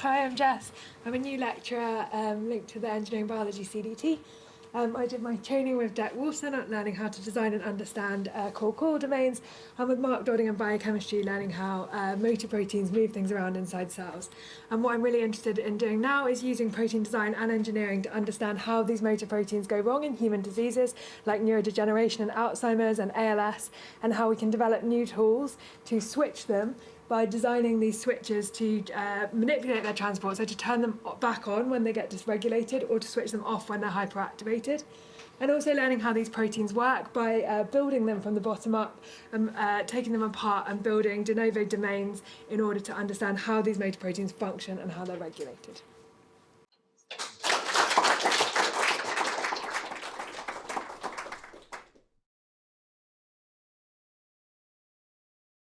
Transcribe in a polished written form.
Hi, I'm Jess. I'm a new lecturer linked to the Engineering Biology CDT. I did my training with Dec Wolfson at learning how to design and understand core domains, and with Mark Dodding in biochemistry learning how motor proteins move things around inside cells. And what I'm really interested in doing now is using protein design and engineering to understand how these motor proteins go wrong in human diseases like neurodegeneration and Alzheimer's and ALS, and how we can develop new tools to switch them by designing these switches to manipulate their transport, so to turn them back on when they get dysregulated or to switch them off when they're hyperactivated. And also learning how these proteins work by building them from the bottom up and taking them apart and building de novo domains in order to understand how these motor proteins function and how they're regulated.